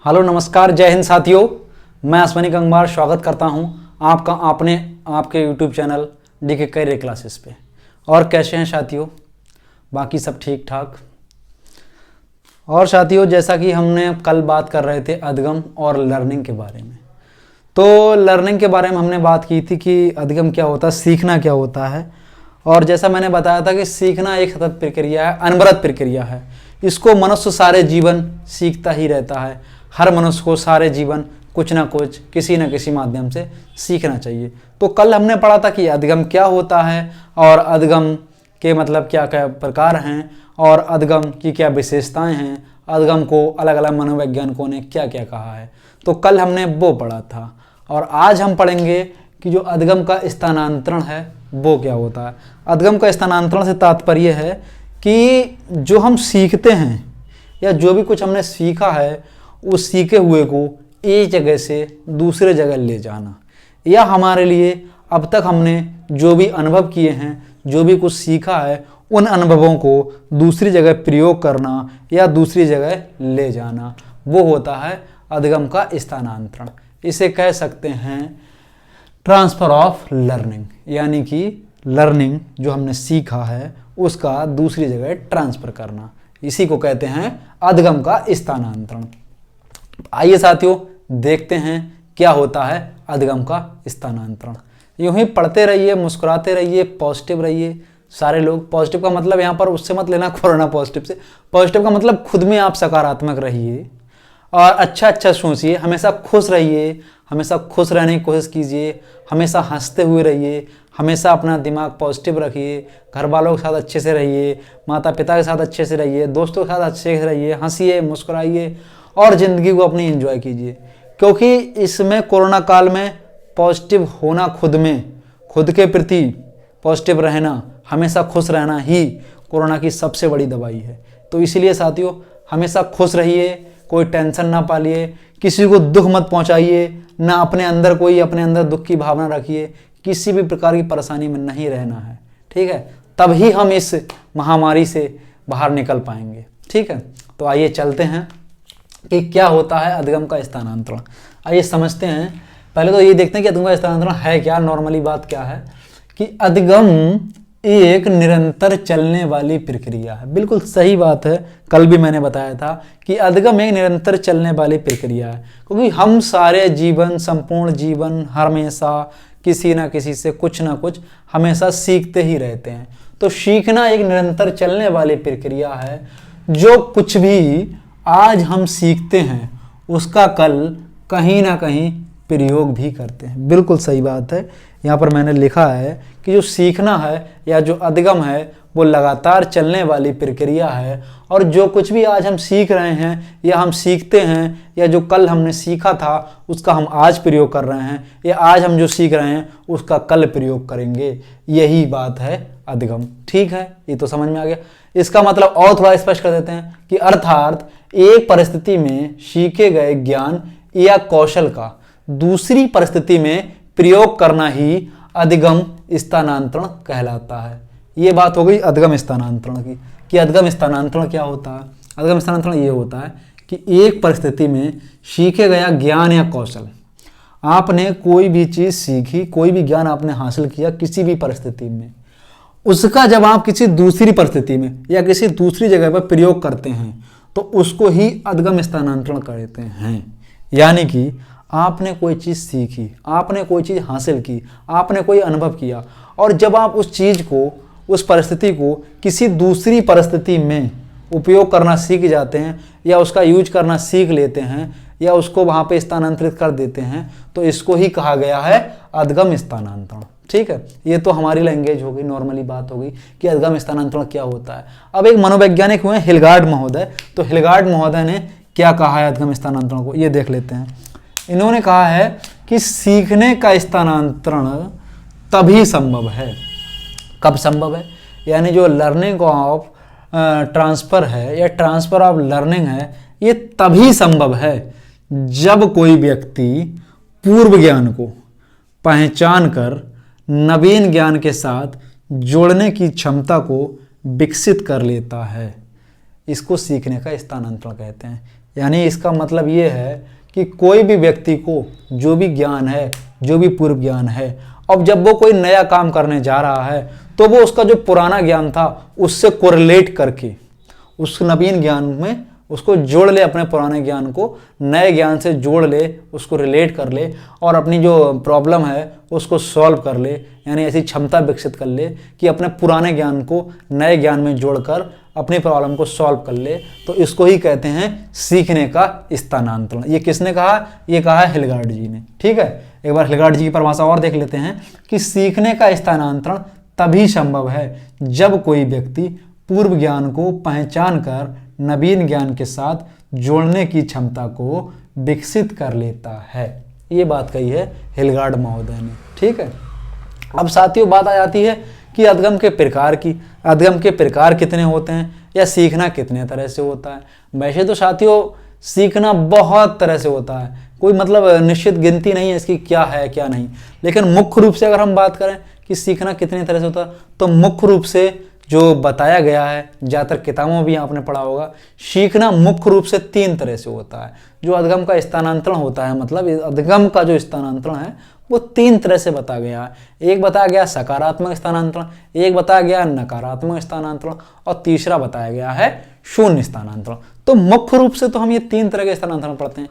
Hello नमस्कार, जय हिंद साथियों। मैं अश्वनी कंगवार स्वागत करता हूं आपका आपके YouTube channel DK career classes पे। और कैसे हैं साथियों? बाकी सब ठीक ठाक। और साथियों, जैसा कि हमने कल बात कर रहे थे अधिगम और लर्निंग के बारे में, तो लर्निंग के बारे में हमने बात की थी कि अधिगम क्या होता है, सीखना क्या होता है। और जैसा मैंने बताया था कि सीखना एक सतत प्रक्रिया है, अनवरत प्रक्रिया है। इसको मनुष्य सारे जीवन सीखता ही रहता है। हर मनुष्य को सारे जीवन कुछ ना कुछ किसी न किसी माध्यम से सीखना चाहिए। तो कल हमने पढ़ा था कि अधिगम क्या होता है और अधिगम के मतलब क्या क्या प्रकार हैं और अधिगम की क्या विशेषताएं हैं, अधिगम को अलग अलग मनोवैज्ञानिकों ने क्या क्या कहा है। तो कल हमने वो पढ़ा था और आज हम पढ़ेंगे कि जो अधिगम का स्थानांतरण है वो क्या होता है। अधिगम का स्थानांतरण से तात्पर्य है कि जो हम सीखते हैं या जो भी कुछ हमने सीखा है उस सीखे हुए को एक जगह से दूसरे जगह ले जाना, या हमारे लिए अब तक हमने जो भी अनुभव किए हैं, जो भी कुछ सीखा है, उन अनुभवों को दूसरी जगह प्रयोग करना या दूसरी जगह ले जाना, वो होता है अधिगम का स्थानांतरण। इसे कह सकते हैं ट्रांसफर ऑफ लर्निंग, यानी कि लर्निंग जो हमने सीखा है उसका दूसरी जगह ट्रांसफर करना, इसी को कहते हैं अधिगम का स्थानांतरण। आइए साथियों, देखते हैं क्या होता है अधिगम का स्थानांतरण। यूं ही पढ़ते रहिए, मुस्कुराते रहिए, पॉजिटिव रहिए। सारे लोग पॉजिटिव का मतलब यहाँ पर उससे मत लेना कोरोना पॉजिटिव से। पॉजिटिव का मतलब खुद में आप सकारात्मक रहिए और अच्छा अच्छा सोचिए, हमेशा खुश रहिए, हमेशा खुश रहने की कोशिश कीजिए, हमेशा हंसते हुए रहिए, हमेशा अपना दिमाग पॉजिटिव रखिए, घर वालों के साथ अच्छे से रहिए, माता पिता के साथ अच्छे से रहिए, दोस्तों के साथ अच्छे से रहिए, हंसिए, मुस्कुराइए और ज़िंदगी को अपनी एंजॉय कीजिए। क्योंकि इसमें कोरोना काल में पॉजिटिव होना, खुद के प्रति पॉजिटिव रहना, हमेशा खुश रहना ही कोरोना की सबसे बड़ी दवाई है। तो इसलिए साथियों, हमेशा खुश रहिए, कोई टेंशन ना पालिए, किसी को दुख मत पहुंचाइए, ना अपने अंदर दुख की भावना रखिए, किसी भी प्रकार की परेशानी में नहीं रहना है। ठीक है, तभी हम इस महामारी से बाहर निकल पाएंगे। ठीक है, तो आइए चलते हैं कि क्या होता है अधिगम का स्थानांतरण। आइए समझते हैं। पहले तो ये देखते हैं कि अधिगम का स्थानांतरण है क्या। नॉर्मली बात क्या है कि अधिगम एक निरंतर चलने वाली प्रक्रिया है। बिल्कुल सही बात है, कल भी मैंने बताया था कि अधिगम एक निरंतर चलने वाली प्रक्रिया है। क्योंकि हम सारे जीवन, संपूर्ण जीवन हमेशा किसी ना किसी से कुछ ना कुछ हमेशा सीखते ही रहते हैं। तो सीखना एक निरंतर चलने वाली प्रक्रिया है। जो कुछ भी आज हम सीखते हैं उसका कल कहीं ना कहीं प्रयोग भी करते हैं। बिल्कुल सही बात है। यहाँ पर मैंने लिखा है कि जो सीखना है या जो अधिगम है वो लगातार चलने वाली प्रक्रिया है। और जो कुछ भी आज हम सीख रहे हैं या हम सीखते हैं या जो कल हमने सीखा था उसका हम आज प्रयोग कर रहे हैं, या आज हम जो सीख रहे हैं उसका कल प्रयोग करेंगे, यही बात है अधिगम। ठीक है, ये तो समझ में आ गया। इसका मतलब और थोड़ा स्पष्ट कर देते हैं कि अर्थात एक परिस्थिति में सीखे गए ज्ञान या कौशल का दूसरी परिस्थिति में प्रयोग करना ही अधिगम स्थानांतरण कहलाता है। ये बात हो गई अधिगम स्थानांतरण की कि अधिगम स्थानांतरण क्या होता है। अधिगम स्थानांतरण ये होता है कि एक परिस्थिति में सीखे गया ज्ञान या कौशल, आपने कोई भी चीज़ सीखी, कोई भी ज्ञान आपने हासिल किया किसी भी परिस्थिति में, उसका जब आप किसी दूसरी परिस्थिति में या किसी दूसरी जगह पर प्रयोग करते हैं तो उसको ही अधिगम स्थानांतरण कहते हैं। यानी कि आपने कोई चीज़ सीखी, आपने कोई चीज़ हासिल की, आपने कोई अनुभव किया, और जब आप उस चीज़ को, उस परिस्थिति को किसी दूसरी परिस्थिति में उपयोग करना सीख जाते हैं या उसका यूज करना सीख लेते हैं या उसको वहाँ पे स्थानांतरित कर देते हैं, तो इसको ही कहा गया है अधिगम स्थानांतरण। ठीक है, ये तो हमारी लैंग्वेज हो गई, नॉर्मली बात हो गई कि अधिगम स्थानांतरण क्या होता है। अब एक मनोवैज्ञानिक हुए हिलगार्ड महोदय, तो हिलगार्ड महोदय ने क्या कहा है अधिगम स्थानांतरण को, ये देख लेते हैं। इन्होंने कहा है कि सीखने का स्थानांतरण तभी संभव है। कब संभव है? यानी जो लर्निंग ऑफ ट्रांसफ़र है या ट्रांसफ़र ऑफ लर्निंग है, ये तभी संभव है जब कोई व्यक्ति पूर्व ज्ञान को पहचान कर नवीन ज्ञान के साथ जोड़ने की क्षमता को विकसित कर लेता है। इसको सीखने का स्थानांतरण कहते हैं। यानी इसका मतलब ये है कि कोई भी व्यक्ति को जो भी ज्ञान है, जो भी पूर्व ज्ञान है, अब जब वो कोई नया काम करने जा रहा है तो वो उसका जो पुराना ज्ञान था उससे कोरिलेट करके उस नवीन ज्ञान में उसको जोड़ ले, अपने पुराने ज्ञान को नए ज्ञान से जोड़ ले, उसको रिलेट कर ले और अपनी जो प्रॉब्लम है उसको सॉल्व कर ले। यानी ऐसी क्षमता विकसित कर ले कि अपने पुराने ज्ञान को नए ज्ञान में जोड़कर अपनी प्रॉब्लम को सॉल्व कर ले। तो इसको ही कहते हैं सीखने का स्थानांतरण। ये किसने कहा? ये कहा है हिलगार्ड जी ने। ठीक है, एक बार हिलगार्ड जी की परिभाषा और देख लेते हैं कि सीखने का स्थानांतरण तभी संभव है जब कोई व्यक्ति पूर्व ज्ञान को पहचान कर नवीन ज्ञान के साथ जोड़ने की क्षमता को विकसित कर लेता है। ये बात कही है हिलगार्ड महोदय ने। ठीक है, अब साथियों बात आ जाती है कि अधगम के प्रकार की। अधगम के प्रकार कितने होते हैं या सीखना कितने तरह से होता है? वैसे तो साथियों सीखना बहुत तरह से होता है, कोई मतलब निश्चित गिनती नहीं है इसकी क्या है क्या नहीं। लेकिन मुख्य रूप से अगर हम बात करें कि सीखना कितने तरह से होता है तो मुख्य रूप से जो बताया गया है, ज़्यादातर किताबों में भी आपने पढ़ा होगा, सीखना मुख्य रूप से 3 तरह से होता है। जो अधगम का स्थानांतरण होता है, मतलब अधगम का जो स्थानांतरण है वो 3 तरह से बताया गया है। एक बताया गया सकारात्मक स्थानांतरण, एक बताया गया नकारात्मक स्थानांतरण और तीसरा बताया गया है शून्य स्थानांतरण। तो मुख्य रूप से तो हम ये 3 तरह के स्थानांतरण पढ़ते हैं,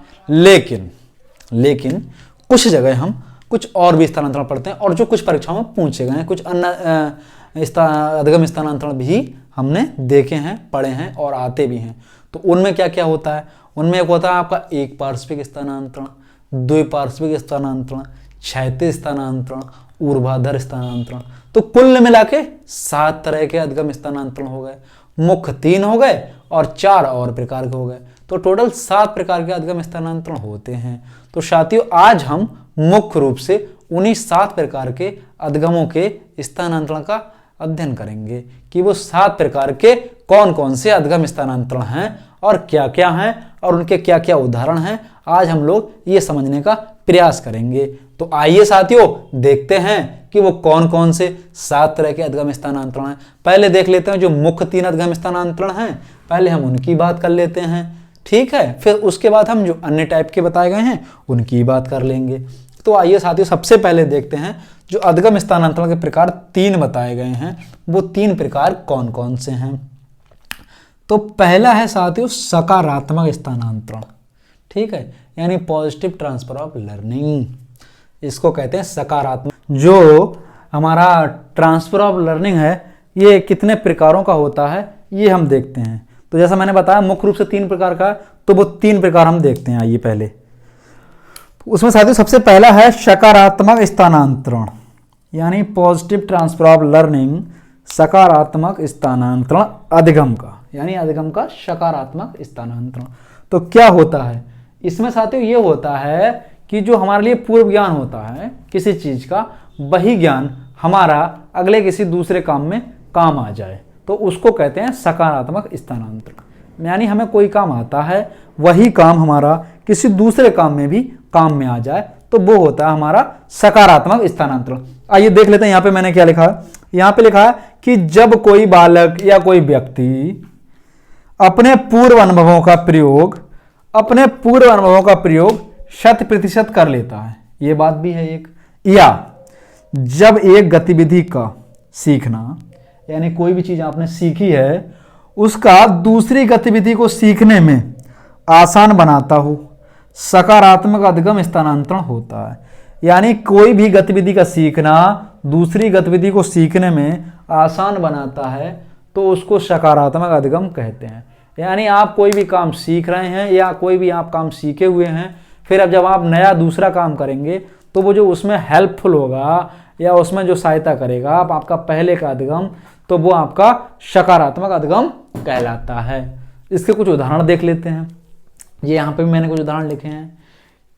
लेकिन कुछ जगह हम कुछ और भी स्थानांतरण पढ़ते हैं और जो कुछ परीक्षाओं में पूछे गए हैं, कुछ अन्य अधगम स्थानांतरण भी हमने देखे हैं, पढ़े हैं और आते भी हैं। तो उनमें क्या क्या होता है? उनमें एक होता है आपका एक पार्श्विक स्थानांतरण, द्विपार्श्विक स्थानांतरण, क्षैतिज स्थानांतरण, ऊर्ध्वाधर स्थानांतरण। तो कुल मिला के 7 तरह के अधगम स्थानांतरण हो गए। मुख्य 3 हो गए और 4 और प्रकार के हो गए। तो टोटल 7 प्रकार के अधगम स्थानांतरण होते हैं। तो साथियों आज हम मुख्य रूप से उन्हीं 7 प्रकार के अधगमों के स्थानांतरण का अध्ययन करेंगे कि वो 7 प्रकार के कौन कौन से अधगम स्थानांतरण हैं और क्या क्या हैं और उनके क्या क्या उदाहरण हैं। आज हम लोग ये समझने का प्रयास करेंगे। तो आइए साथियों देखते हैं कि वो कौन कौन से 7 तरह के अधगम स्थानांतरण हैं। पहले देख लेते हैं जो मुख्य 3 अधगम स्थानांतरण हैं, पहले हम उनकी बात कर लेते हैं। ठीक है, फिर उसके बाद हम जो अन्य टाइप के बताए गए हैं उनकी बात कर लेंगे। तो आइए साथियों सबसे पहले देखते हैं जो अधगम स्थानांतरण के प्रकार 3 बताए गए हैं, वो 3 प्रकार कौन कौन से हैं। तो पहला है साथियों सकारात्मक स्थानांतरण। ठीक है, यानी पॉजिटिव ट्रांसफर ऑफ लर्निंग, इसको कहते हैं सकारात्मक। जो हमारा ट्रांसफर ऑफ लर्निंग है ये कितने प्रकारों का होता है ये हम देखते हैं। तो जैसा मैंने बताया मुख्य रूप से 3 प्रकार का, तो वो 3 प्रकार हम देखते हैं। आइए पहले उसमें साथियों सबसे पहला है सकारात्मक स्थानांतरण, यानी पॉजिटिव ट्रांसफर ऑफ लर्निंग, सकारात्मक स्थानांतरण अधगम का, यानी अधगम का सकारात्मक स्थानांतरण। तो क्या होता है इसमें साथियों? ये होता है कि जो हमारे लिए पूर्व ज्ञान होता है किसी चीज का, वही ज्ञान हमारा अगले किसी दूसरे काम में काम आ जाए, तो उसको कहते हैं सकारात्मक स्थानांतरण। यानी हमें कोई काम आता है, वही काम हमारा किसी दूसरे काम में भी काम में आ जाए, तो वो होता है हमारा सकारात्मक स्थानांतरण। आइए देख लेते हैं यहाँ पे मैंने क्या लिखा है। यहाँ पे लिखा है कि जब कोई बालक या कोई व्यक्ति अपने पूर्व अनुभवों का प्रयोग 100% कर लेता है, ये बात भी है एक। या जब एक गतिविधि का सीखना, यानी कोई भी चीज आपने सीखी है उसका दूसरी गतिविधि को सीखने में आसान बनाता हो, सकारात्मक अधगम स्थानांतरण होता है। यानी कोई भी गतिविधि का सीखना दूसरी गतिविधि को सीखने में आसान बनाता है तो उसको सकारात्मक अधगम कहते हैं। यानी आप कोई भी काम सीख रहे हैं या कोई भी आप काम सीखे हुए हैं, फिर अब जब आप नया दूसरा काम करेंगे तो वो जो उसमें हेल्पफुल होगा या उसमें जो सहायता करेगा आपका पहले का अधगम, तो वो आपका सकारात्मक अधगम कहलाता है। इसके कुछ उदाहरण देख लेते हैं। ये यहाँ पे भी मैंने कुछ उदाहरण लिखे हैं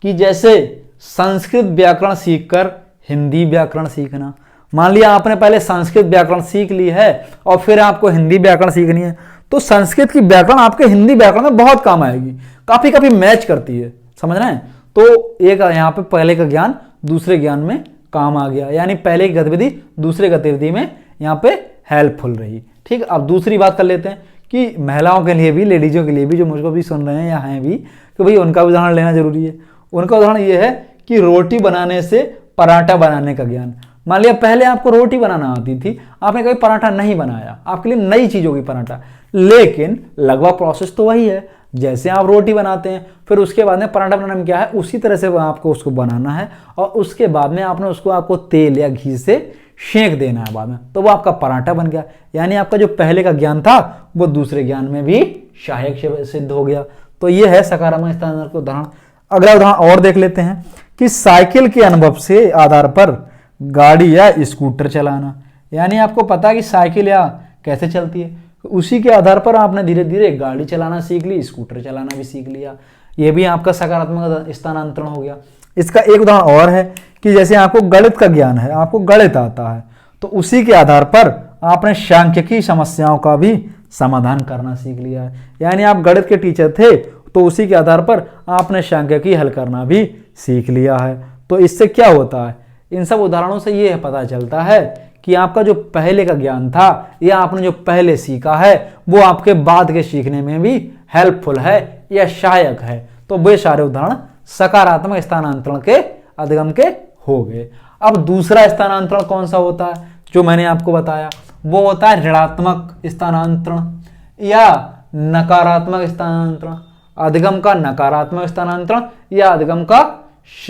कि जैसे संस्कृत व्याकरण सीखकर हिंदी व्याकरण सीखना। मान लिया आपने पहले संस्कृत व्याकरण सीख ली है और फिर आपको हिंदी व्याकरण सीखनी है, तो संस्कृत की व्याकरण आपके हिंदी व्याकरण में बहुत काम आएगी, काफी मैच करती है, समझ रहे हैं। तो एक यहाँ पे पहले का ज्ञान दूसरे ज्ञान में काम आ गया, यानी पहले की गतिविधि दूसरे गतिविधि में यहाँ पे हेल्पफुल रही। ठीक, अब दूसरी बात कर लेते हैं कि महिलाओं के लिए भी, लेडीज़ों के लिए भी, जो मुझको भी सुन रहे हैं या हैं भी, कि भाई उनका भी उदाहरण लेना जरूरी है। उनका उदाहरण ये है कि रोटी बनाने से पराठा बनाने का ज्ञान। मान लिया पहले आपको रोटी बनाना आती थी, आपने कभी पराठा नहीं बनाया, आपके लिए नई चीज़ होगी पराठा, लेकिन लगभग प्रोसेस तो वही है। जैसे आप रोटी बनाते हैं, फिर उसके बाद में पराठा बनाने में क्या है, उसी तरह से आपको उसको बनाना है, और उसके बाद में आपने उसको आपको तेल या घी से सेंक देना है बाद में, तो वो आपका पराठा बन गया। यानी आपका जो पहले का ज्ञान था वो दूसरे ज्ञान में भी सहायक सिद्ध हो गया। तो ये है सकारात्मक स्थानांतरण का उदाहरण। अगला उदाहरण और देख लेते हैं कि साइकिल के अनुभव से आधार पर गाड़ी या स्कूटर चलाना। यानी आपको पता है कि साइकिल या कैसे चलती है, उसी के आधार पर आपने धीरे धीरे गाड़ी चलाना सीख ली, स्कूटर चलाना भी सीख लिया। ये भी आपका सकारात्मक स्थानांतरण हो गया। इसका एक उदाहरण और है कि जैसे आपको गणित का ज्ञान है, आपको गणित आता है, तो उसी के आधार पर आपने सांख्यिकी समस्याओं का भी समाधान करना सीख लिया है। यानी आप गणित के टीचर थे, तो उसी के आधार पर आपने सांख्यिकी हल करना भी सीख लिया है। तो इससे क्या होता है, इन सब उदाहरणों से ये पता चलता है कि आपका जो पहले का ज्ञान था या आपने जो पहले सीखा है वो आपके बाद के सीखने में भी हेल्पफुल है या सहायक है। तो वे सारे उदाहरण सकारात्मक स्थानांतरण के अधिगम के हो गए। अब दूसरा स्थानांतरण कौन सा होता है, जो मैंने आपको बताया, वो होता है ऋणात्मक स्थानांतरण या नकारात्मक स्थानांतरण। अधिगम का नकारात्मक स्थानांतरण या अधिगम का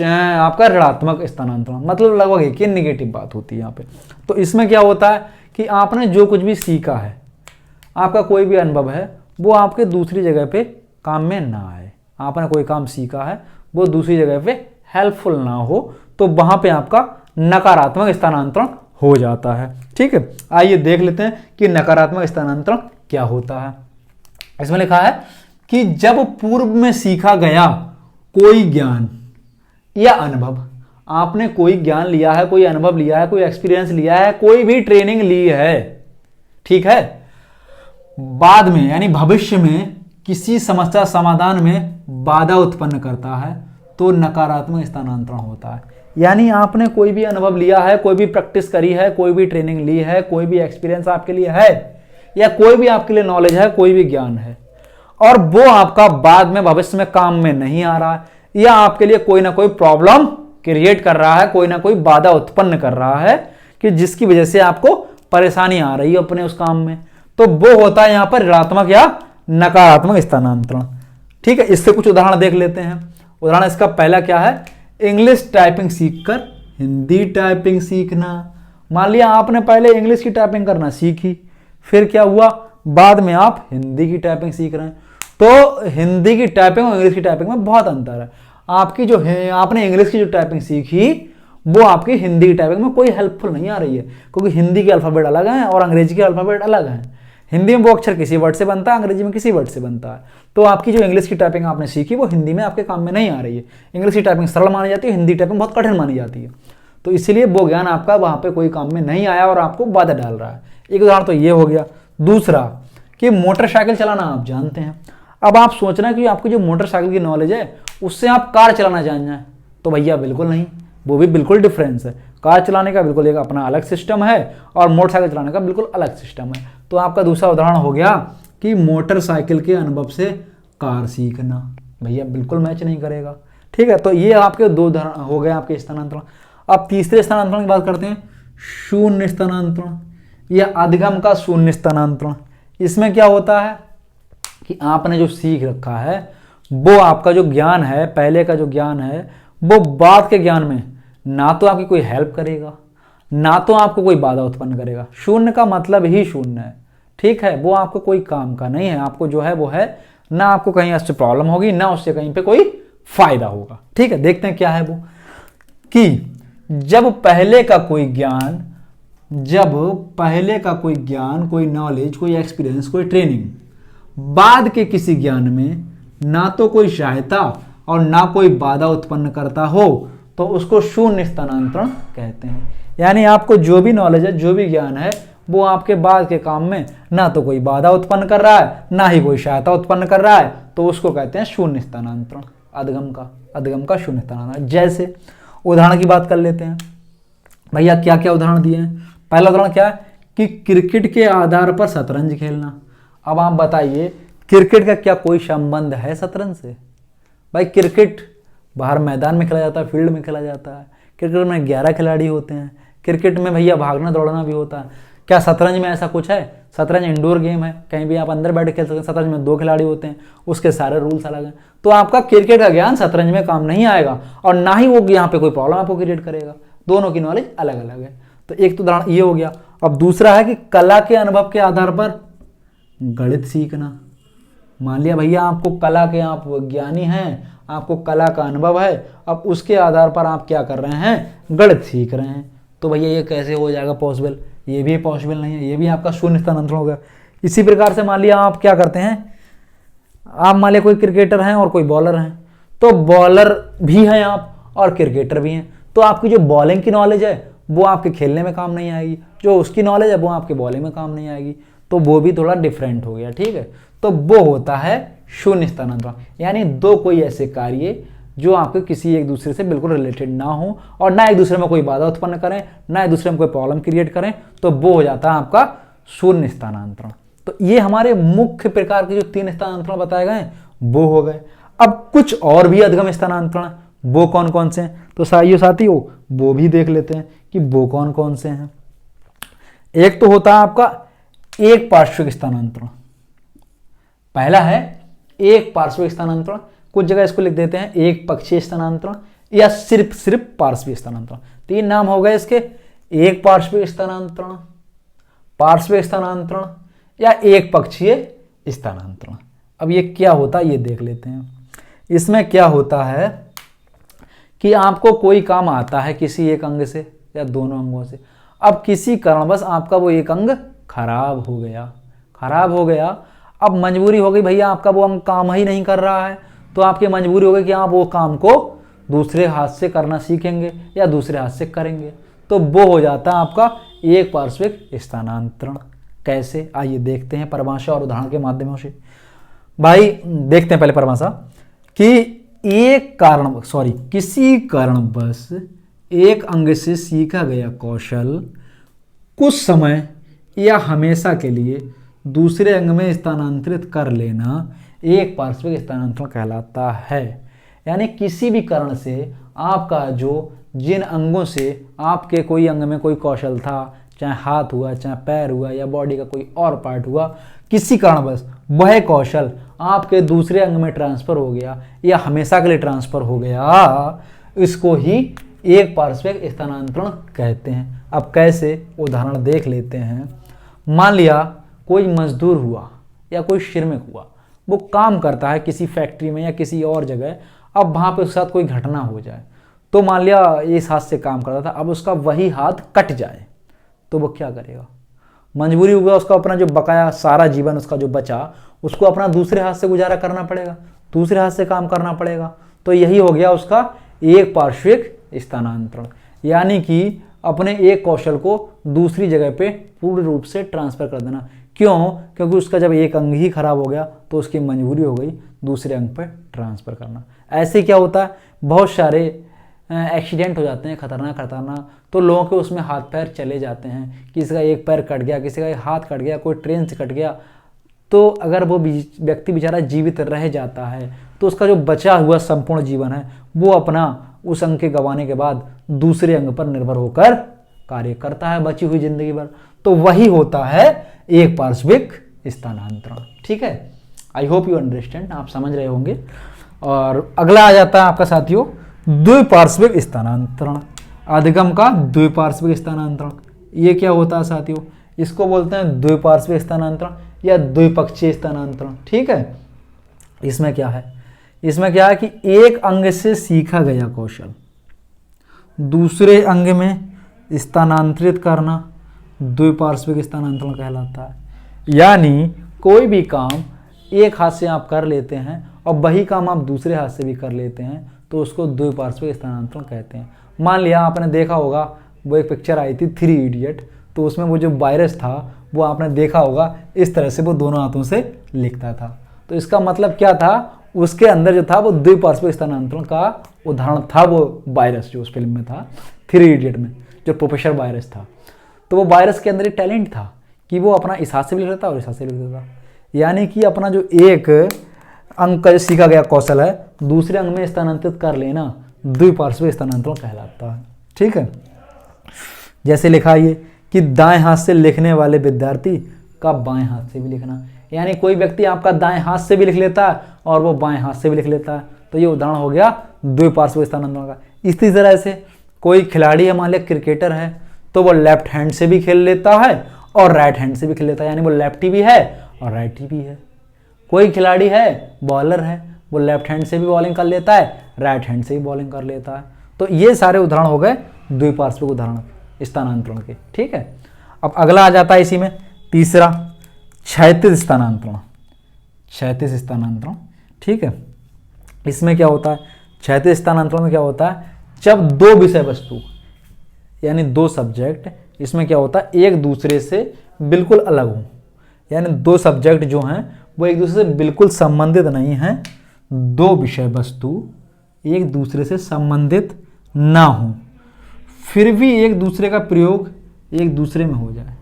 आपका ऋणात्मक स्थानांतरण, मतलब लगभग एक ही निगेटिव बात होती है यहाँ पे। तो इसमें क्या होता है कि आपने जो कुछ भी सीखा है, आपका कोई भी अनुभव है, वो आपके दूसरी जगह पे काम में ना आए। आपने कोई काम सीखा है, वो दूसरी जगह पे हेल्पफुल ना हो, तो वहां पे आपका नकारात्मक स्थानांतरण हो जाता है। ठीक है, आइए देख लेते हैं कि नकारात्मक स्थानांतरण क्या होता है। इसमें लिखा है कि जब पूर्व में सीखा गया कोई ज्ञान या अनुभव, आपने कोई ज्ञान लिया है, कोई अनुभव लिया है, कोई एक्सपीरियंस लिया है, कोई भी ट्रेनिंग ली है, ठीक है, बाद में यानी भविष्य में किसी समस्या समाधान में बाधा उत्पन्न करता है, तो नकारात्मक स्थानांतरण होता है। यानी आपने कोई भी अनुभव लिया है, कोई भी प्रैक्टिस करी है, कोई भी ट्रेनिंग ली है, कोई भी एक्सपीरियंस आपके लिए है, या कोई भी आपके लिए नॉलेज है, कोई भी ज्ञान है, और वो आपका बाद में भविष्य में काम में नहीं आ रहा है, या आपके लिए कोई ना कोई प्रॉब्लम क्रिएट कर रहा है, कोई ना कोई बाधा उत्पन्न कर रहा है, कि जिसकी वजह से आपको परेशानी आ रही है अपने उस काम में, तो वो होता है यहां पर ऋणात्मक या नकारात्मक स्थानांतरण। ठीक है, इससे कुछ उदाहरण देख लेते हैं। उदाहरण इसका पहला क्या है, इंग्लिश टाइपिंग सीखकर हिंदी टाइपिंग सीखना। मान लिया आपने पहले इंग्लिश की टाइपिंग करना सीखी, फिर क्या हुआ, बाद में आप हिंदी की टाइपिंग सीख रहे हैं, तो हिंदी की टाइपिंग और इंग्लिश की टाइपिंग में बहुत अंतर है। आपकी जो है, आपने इंग्लिश की जो टाइपिंग सीखी, वो आपकी हिंदी की टाइपिंग में कोई हेल्पफुल नहीं आ रही है, क्योंकि हिंदी के अल्फाबेट अलग हैं और अंग्रेजी के अल्फाबेट अलग हैं। हिंदी में वो अक्षर किसी वर्ड से बनता है, अंग्रेजी में किसी वर्ड से बनता है। तो आपकी जो इंग्लिश की टाइपिंग आपने सीखी, वो हिंदी में आपके काम में नहीं आ रही है। इंग्लिश की टाइपिंग सरल मानी जाती है, हिंदी टाइपिंग बहुत कठिन मानी जाती है। तो इसीलिए वो ज्ञान आपका वहाँ पे कोई काम में नहीं आया और आपको बाधा डाल रहा है। एक उदाहरण तो ये हो गया। दूसरा कि मोटरसाइकिल चलाना आप जानते हैं, अब आप सोच रहे हैं कि आपकी जो मोटरसाइकिल की नॉलेज है उससे आप कार चलाना जान जाए, तो भैया बिल्कुल नहीं, वो भी बिल्कुल डिफरेंस है। कार चलाने का बिल्कुल एक अपना अलग सिस्टम है और मोटरसाइकिल चलाने का बिल्कुल अलग सिस्टम है। तो आपका दूसरा उदाहरण हो गया कि मोटरसाइकिल के अनुभव से कार सीखना, भैया बिल्कुल मैच नहीं करेगा। ठीक है, तो ये आपके दो उदाहरण हो गए आपके स्थानांतरण। अब तीसरे स्थानांतरण की बात करते हैं, शून्य स्थानांतरण या अधिगम का शून्य स्थानांतरण। इसमें क्या होता है कि आपने जो सीख रखा है, वो आपका जो ज्ञान है, पहले का जो ज्ञान है, वो बाद के ज्ञान में ना तो आपकी कोई हेल्प करेगा, ना तो आपको कोई बाधा उत्पन्न करेगा। शून्य का मतलब ही शून्य है। ठीक है, वो आपको कोई काम का नहीं है। आपको जो है वो है, ना आपको कहीं उससे प्रॉब्लम होगी, ना उससे कहीं पे कोई फायदा होगा। ठीक है, देखते हैं क्या है वो, कि जब पहले का कोई ज्ञान, कोई नॉलेज, कोई एक्सपीरियंस, कोई ट्रेनिंग बाद के किसी ज्ञान में ना तो कोई सहायता और ना कोई बाधा उत्पन्न करता हो, तो उसको शून्य स्थानांतरण कहते हैं। यानी आपको जो भी नॉलेज है, जो भी ज्ञान है, वो आपके बाद के काम में ना तो कोई बाधा उत्पन्न कर रहा है, ना ही कोई सहायता उत्पन्न कर रहा है, तो उसको कहते हैं शून्य स्थानांतरण, अधिगम का शून्य स्थानांतरण। जैसे उदाहरण की बात कर लेते हैं। भैया क्या क्या उदाहरण दिए हैं। पहला उदाहरण क्या है कि क्रिकेट के आधार पर शतरंज खेलना। अब आप बताइए क्रिकेट का क्या कोई संबंध है शतरंज से? भाई क्रिकेट बाहर मैदान में खेला जाता है, फील्ड में खेला जाता है। क्रिकेट में 11 खिलाड़ी होते हैं। क्रिकेट में भैया भागना दौड़ना भी होता है। क्या शतरंज में ऐसा कुछ है? शतरंज इंडोर गेम है, कहीं भी आप अंदर बैठ के खेल सकते हैं। शतरंज में 2 खिलाड़ी होते हैं, उसके सारे रूल्स अलग हैं। तो आपका क्रिकेट का ज्ञान शतरंज में काम नहीं आएगा और ना ही वो यहाँ पे कोई प्रॉब्लम आपको क्रिएट करेगा। दोनों की नॉलेज अलग अलग है। तो एक तो उदाहरण ये हो गया। अब दूसरा है कि कला के अनुभव के आधार पर गणित सीखना। मान लिया भैया आपको कला के, आप ज्ञानी हैं, आपको कला का अनुभव है, अब उसके आधार पर आप क्या कर रहे हैं? गणित सीख रहे हैं। तो भैया ये कैसे हो जाएगा पॉसिबल? ये भी पॉसिबल नहीं है, ये भी आपका शून्य स्थानांतरण हो गया। इसी प्रकार से मान लिया आप क्या करते हैं, आप मान लिया कोई क्रिकेटर हैं और कोई बॉलर हैं, तो बॉलर भी हैं आप और क्रिकेटर भी हैं। तो आपकी जो बॉलिंग की नॉलेज है वो आपके खेलने में काम नहीं आएगी, जो उसकी नॉलेज है वो आपके बॉलिंग में काम नहीं आएगी। तो वो भी थोड़ा डिफरेंट हो गया, ठीक है। तो वो होता है शून्य स्थानांतरण, यानी दो कोई ऐसे कार्य जो आपके किसी एक दूसरे से बिल्कुल रिलेटेड ना हो और ना एक दूसरे में कोई बाधा उत्पन्न करें, ना एक दूसरे में कोई प्रॉब्लम क्रिएट करें, तो वो हो जाता है आपका शून्य स्थानांतरण। तो ये हमारे मुख्य प्रकार के जो 3 स्थानांतरण बताए गए वो हो गए। अब कुछ और भी अधगम स्थानांतरण, वो कौन कौन से हैं? तो साथियों वो भी देख लेते हैं कि वो कौन कौन से हैं। एक तो होता है आपका एक पार्श्विक स्थानांतरण। पहला है एक पार्श्विक स्थानांतरण, कुछ जगह इसको लिख देते हैं एक पक्षीय स्थानांतरण या सिर्फ पार्श्विक स्थानांतरण। 3 नाम हो गए इसके, एक पार्श्विक स्थानांतरण, पार्श्विक स्थानांतरण या एक पक्षीय स्थानांतरण। अब ये क्या होता है ये देख लेते हैं। इसमें क्या होता है कि आपको कोई काम आता है किसी एक अंग से या दोनों अंगों से, अब किसी कारणवश आपका वो एक अंग खराब हो गया, अब मजबूरी हो गई भैया आपका वो अंग काम ही नहीं कर रहा है, तो आपकी मजबूरी हो गई कि आप वो काम को दूसरे हाथ से करना सीखेंगे या दूसरे हाथ से करेंगे, तो वो हो जाता है आपका एक पार्श्विक स्थानांतरण। कैसे, आइए देखते हैं परिभाषा और उदाहरण के माध्यमों से। भाई देखते हैं पहले परिभाषा कि किसी कारणवश एक अंग से सीखा गया कौशल कुछ समय या हमेशा के लिए दूसरे अंग में स्थानांतरित कर लेना एक पार्श्विक स्थानांतरण कहलाता है। यानी किसी भी कारण से आपका जिन अंगों से आपके कोई अंग में कोई कौशल था, चाहे हाथ हुआ, चाहे पैर हुआ या बॉडी का कोई और पार्ट हुआ, किसी कारणवश वह कौशल आपके दूसरे अंग में ट्रांसफर हो गया या हमेशा के लिए ट्रांसफर हो गया, इसको ही एक पार्श्विक स्थानांतरण कहते हैं। अब कैसे, उदाहरण देख लेते हैं। मान लिया कोई मजदूर हुआ या कोई श्रमिक हुआ, वो काम करता है किसी फैक्ट्री में या किसी और जगह, अब वहाँ पे उसके साथ कोई घटना हो जाए, तो मान लिया इस हाथ से काम करता था, अब उसका वही हाथ कट जाए, तो वो क्या करेगा? मजबूरी हुआ उसका अपना जो बकाया सारा जीवन उसका जो बचा उसको अपना दूसरे हाथ से गुजारा करना पड़ेगा, दूसरे हाथ से काम करना पड़ेगा। तो यही हो गया उसका एक पार्श्विक स्थानांतरण, यानी कि अपने एक कौशल को दूसरी जगह पे पूर्ण रूप से ट्रांसफर कर देना। क्यों? क्योंकि उसका जब एक अंग ही खराब हो गया तो उसकी मजबूरी हो गई दूसरे अंग पर ट्रांसफर करना। ऐसे क्या होता है, बहुत सारे एक्सीडेंट हो जाते हैं खतरनाक, तो लोगों के उसमें हाथ पैर चले जाते हैं, किसी का एक पैर कट गया, किसी का एक हाथ कट गया, कोई ट्रेन से कट गया, तो अगर वो व्यक्ति बेचारा जीवित रह जाता है तो उसका जो बचा हुआ संपूर्ण जीवन है वो अपना उस अंग के गंवाने के बाद दूसरे अंग पर निर्भर होकर कार्य करता है बची हुई जिंदगी भर। तो वही होता है एक पार्श्विक स्थानांतरण। ठीक है, आई होप यू अंडरस्टैंड, आप समझ रहे होंगे। और अगला आ जाता है आपका साथियों द्विपार्श्विक स्थानांतरण, अधिगम का द्विपार्श्विक स्थानांतरण। ये क्या होता है साथियों, इसको बोलते हैं द्विपार्श्विक स्थानांतरण या द्विपक्षीय स्थानांतरण। ठीक है, इसमें क्या है, कि एक अंग से सीखा गया कौशल दूसरे अंग में स्थानांतरित करना द्विपार्श्विक स्थानांतरण कहलाता है। यानी कोई भी काम एक हाथ से आप कर लेते हैं और वही काम आप दूसरे हाथ से भी कर लेते हैं तो उसको द्विपार्श्विक स्थानांतरण कहते हैं। मान लिया आपने देखा होगा वो एक पिक्चर आई थी 3 इडियट, तो उसमें वो जो वायरस था वो आपने देखा होगा इस तरह से वो दोनों हाथों से लिखता था। तो इसका मतलब क्या था, उसके अंदर जो था वो द्विपार्श्विक स्थानांतरण का उदाहरण था। वो वायरस जो उस फिल्म में था 3 इडियट में, जो प्रोफेसर वायरस था, तो वो वायरस के अंदर एक टैलेंट था कि वो अपना इस हाथ से भी लिखता था और इस हाथ से भी लिखता था। यानी कि अपना जो एक अंग का सीखा गया कौशल है दूसरे अंग में स्थानांतरित कर लेना द्विपार्श्विक स्थानांतरण कहलाता है। ठीक है, जैसे लिखा ये कि दाएं हाथ से लिखने वाले विद्यार्थी का बाएं हाथ से भी लिखना, यानी कोई व्यक्ति आपका दाएं हाथ से भी लिख लेता है और वो बाएं हाथ से भी लिख लेता है, तो ये उदाहरण हो गया द्विपार्श्विक स्थानांतरण का। इसी तरह से कोई खिलाड़ी है, मान लिया क्रिकेटर है, तो वो लेफ्ट हैंड से भी खेल लेता है और राइट हैंड से भी खेल लेता है, यानी वो लेफ्टी भी है और राइटी भी है। कोई खिलाड़ी है, बॉलर है, वो लेफ्ट हैंड से भी बॉलिंग कर लेता है, राइट हैंड से भी बॉलिंग कर लेता है। तो ये सारे उदाहरण हो गए द्विपार्श्विक उदाहरण स्थानांतरण के। ठीक है, अब अगला आ जाता है इसी में तीसरा, क्षैतिज स्थानांतरण। क्षैतिज स्थानांतरण, ठीक है, इसमें क्या होता है? क्षैतिज स्थानांतरण में क्या होता है? जब दो विषय वस्तु यानी दो सब्जेक्ट, इसमें क्या होता है, एक दूसरे से बिल्कुल अलग हो, यानी दो सब्जेक्ट जो हैं वो एक दूसरे से बिल्कुल संबंधित नहीं हैं, दो विषय वस्तु एक दूसरे से संबंधित ना हो, फिर भी एक दूसरे का प्रयोग एक दूसरे में हो जाए,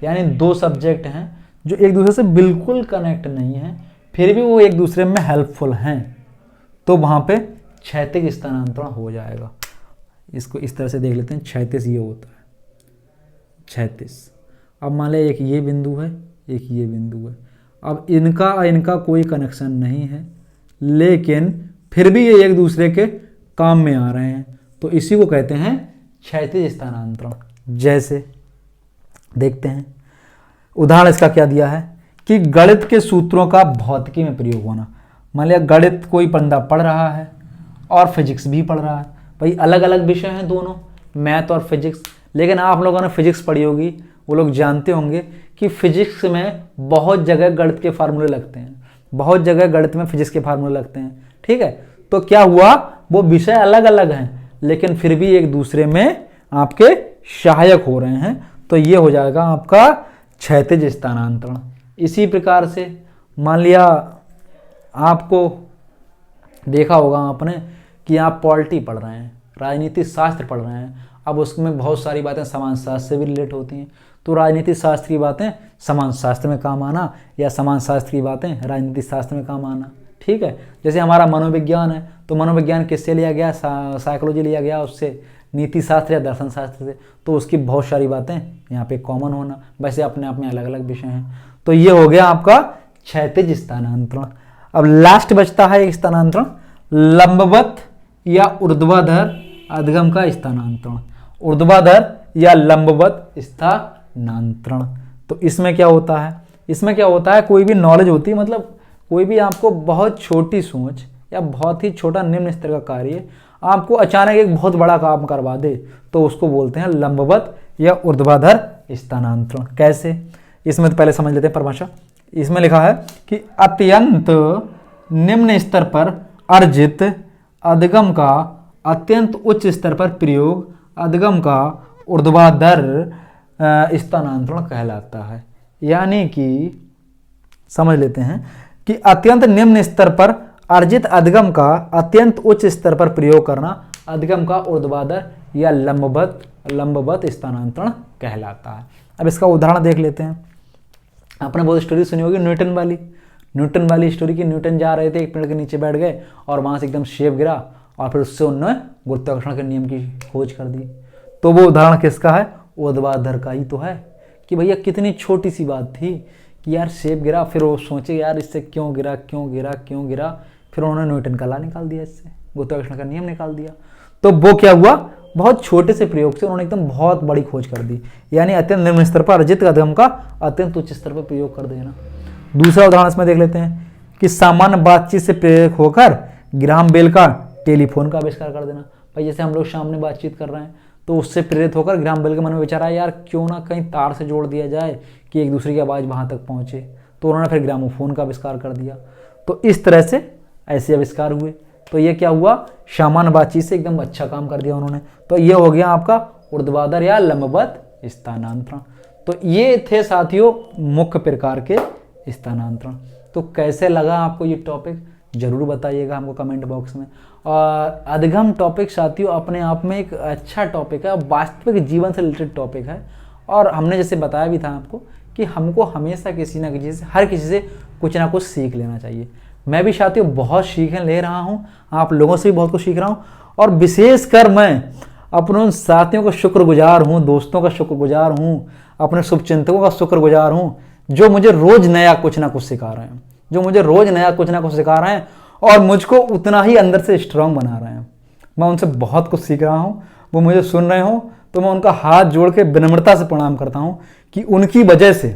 यानी दो सब्जेक्ट हैं जो एक दूसरे से बिल्कुल कनेक्ट नहीं हैं, फिर भी वो एक दूसरे में हेल्पफुल हैं, तो वहाँ पे क्षैतिज स्थानांतरण हो जाएगा। इसको इस तरह से देख लेते हैं, क्षैतिज ये होता है, क्षैतिज। अब मान लें एक ये बिंदु है, एक ये बिंदु है, अब इनका कोई कनेक्शन नहीं है, लेकिन फिर भी ये एक दूसरे के काम में आ रहे हैं, तो इसी को कहते हैं क्षैतिज स्थानांतरण। जैसे देखते हैं उदाहरण इसका क्या दिया है कि गणित के सूत्रों का भौतिकी में प्रयोग होना। मान लिया गणित कोई बंदा पढ़ रहा है और फिजिक्स भी पढ़ रहा है, भाई अलग अलग विषय हैं दोनों, मैथ और फिजिक्स, लेकिन आप लोगों ने फिजिक्स पढ़ी होगी, वो लोग जानते होंगे कि फिजिक्स में बहुत जगह गणित के फार्मूले लगते हैं, बहुत जगह गणित में फिजिक्स के फार्मूले लगते हैं। ठीक है, तो क्या हुआ, वो विषय अलग अलग हैं लेकिन फिर भी एक दूसरे में आपके सहायक हो रहे हैं, तो ये हो जाएगा आपका क्षैतिज स्थानांतरण। इसी प्रकार से मान लिया आपको देखा होगा आपने कि आप पॉलिटी पढ़ रहे हैं, राजनीतिक शास्त्र पढ़ रहे हैं, अब उसमें बहुत सारी बातें समाज शास्त्र से भी रिलेट होती हैं, तो राजनीतिक शास्त्र की बातें समाज शास्त्र में काम आना या समाज शास्त्र की बातें राजनीतिक शास्त्र में काम आना। ठीक है, जैसे हमारा मनोविज्ञान है, तो मनोविज्ञान किससे लिया गया, साइकोलॉजी लिया गया उससे, नीति शास्त्र या दर्शन शास्त्र से, तो उसकी बहुत सारी बातें यहाँ पे कॉमन होना, वैसे अपने आप में अलग अलग विषय हैं। तो ये हो गया आपका क्षैतिज स्थानांतरण। अब लास्ट बचता है एक स्थानांतरण, लंबवत या ऊर्ध्वाधर अधगम का स्थानांतरण। ऊर्ध्वाधर या लंबवत स्थानांतरण, तो इसमें क्या होता है, इसमें क्या होता है, कोई भी नॉलेज होती है, मतलब कोई भी आपको बहुत छोटी सोच या बहुत ही छोटा निम्न स्तर का कार्य आपको अचानक एक बहुत बड़ा काम करवा दे, तो उसको बोलते हैं लंबवत या ऊर्ध्वाधर स्थानांतरण। कैसे, इसमें तो पहले समझ लेते हैं परिभाषा। इसमें लिखा है कि अत्यंत निम्न स्तर पर अर्जित अधगम का अत्यंत उच्च स्तर पर प्रयोग अधगम का ऊर्ध्वाधर स्थानांतरण कहलाता है। यानी कि समझ लेते हैं कि अत्यंत निम्न स्तर पर अर्जित अधगम का अत्यंत उच्च स्तर पर प्रयोग करना अधगम का ऊर्ध्वाधर या लंबवत स्थानांतरण कहलाता है। अब इसका उदाहरण देख लेते हैं। आपने बहुत स्टोरी सुनी होगी न्यूटन वाली स्टोरी की, न्यूटन जा रहे थे, एक पेड़ के नीचे बैठ गए और वहां से एकदम शेप गिरा और फिर उससे उन्होंने गुरुत्वाकर्षण के नियम की खोज कर दी। तो वो उदाहरण किसका है, ऊर्ध्वाधर का ही तो है कि भैया कितनी छोटी सी बात थी कि यार शेप गिरा, फिर वो सोचे यार इससे क्यों गिरा, फिर उन्होंने न्यूटन का लॉ निकाल दिया, इससे गुरुत्वाकर्षण का नियम निकाल दिया। तो वो क्या हुआ, बहुत छोटे से प्रयोग से उन्होंने एकदम बहुत बड़ी खोज कर दी, यानी अत्यंत निम्न स्तर पर अर्जित अधगम का अत्यंत उच्च स्तर पर प्रयोग कर देना। दूसरा उदाहरण इसमें देख लेते हैं कि सामान्य बातचीत से प्रेरित होकर ग्राहम बेल का टेलीफोन का आविष्कार कर देना। भाई जैसे हम लोग सामने बातचीत कर रहे हैं, तो उससे प्रेरित होकर ग्राहम बेल के मन में विचार आया यार क्यों ना कहीं तार से जोड़ दिया जाए कि एक दूसरे की आवाज़ वहाँ तक पहुँचे, तो उन्होंने फिर ग्रामोफोन का आविष्कार कर दिया। तो इस तरह से ऐसे आविष्कार हुए, तो ये क्या हुआ, सामान्य बातचीत से एकदम अच्छा काम कर दिया उन्होंने। तो ये हो गया आपका ऊर्ध्वाधर या लंबवत स्थानांतरण। तो ये थे साथियों मुख्य प्रकार के स्थानांतरण। तो कैसे लगा आपको ये टॉपिक, जरूर बताइएगा हमको कमेंट बॉक्स में। और अधगम टॉपिक साथियों अपने आप में एक अच्छा टॉपिक है, वास्तविक जीवन से रिलेटेड टॉपिक है, और हमने जैसे बताया भी था आपको कि हमको हमेशा किसी ना किसी से, हर किसी से कुछ ना कुछ सीख लेना चाहिए। मैं भी साथियों बहुत सीखें ले रहा हूँ, आप लोगों से भी बहुत कुछ सीख रहा हूँ, और विशेषकर मैं अपने उन साथियों का शुक्रगुजार हूँ, दोस्तों का शुक्रगुजार हूँ, अपने शुभचिंतकों का शुक्रगुजार हूँ, जो मुझे रोज नया कुछ ना कुछ सिखा रहे हैं, जो मुझे रोज नया कुछ ना कुछ सिखा रहे हैं और मुझको उतना ही अंदर से स्ट्रांग बना रहे हैं। मैं उनसे बहुत कुछ सीख रहा हूँ, वो मुझे सुन रहे हो तो मैं उनका हाथ जोड़ के विनम्रता से प्रणाम करता हूँ कि उनकी वजह से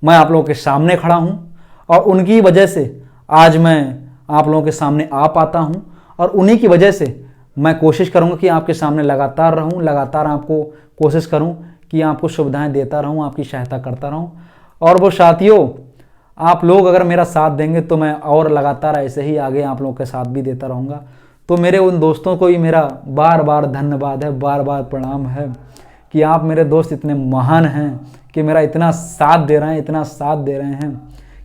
मैं आप लोगों के सामने खड़ा हूँ, और उनकी वजह से आज मैं आप लोगों के सामने आ पाता हूँ, और उन्हीं की वजह से मैं कोशिश करूँगा कि आपके सामने लगातार रहूँ, लगातार आपको कोशिश करूँ कि आपको सुविधाएं देता रहूँ, आपकी सहायता करता रहूँ। और वो साथियों, आप लोग अगर मेरा साथ देंगे तो मैं और लगातार ऐसे ही आगे आप लोगों के साथ भी देता रहूँगा। तो मेरे उन दोस्तों को भी मेरा बार बार धन्यवाद है, बार बार प्रणाम है कि आप मेरे दोस्त इतने महान हैं कि मेरा इतना साथ दे रहे हैं, इतना साथ दे रहे हैं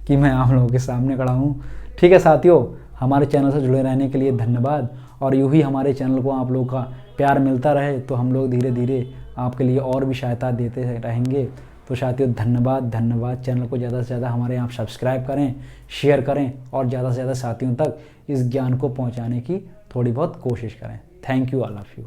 कि मैं आप लोगों के सामने खड़ा हूँ। ठीक है साथियों, हमारे चैनल से जुड़े रहने के लिए धन्यवाद, और यूँ ही हमारे चैनल को आप लोगों का प्यार मिलता रहे तो हम लोग धीरे धीरे आपके लिए और भी सहायता देते रहेंगे। तो साथियों धन्यवाद धन्यवाद। चैनल को ज़्यादा से ज़्यादा हमारे यहाँ सब्सक्राइब करें, शेयर करें, और ज़्यादा से ज़्यादा साथियों तक इस ज्ञान को पहुँचाने की थोड़ी बहुत कोशिश करें। Thank you all of you.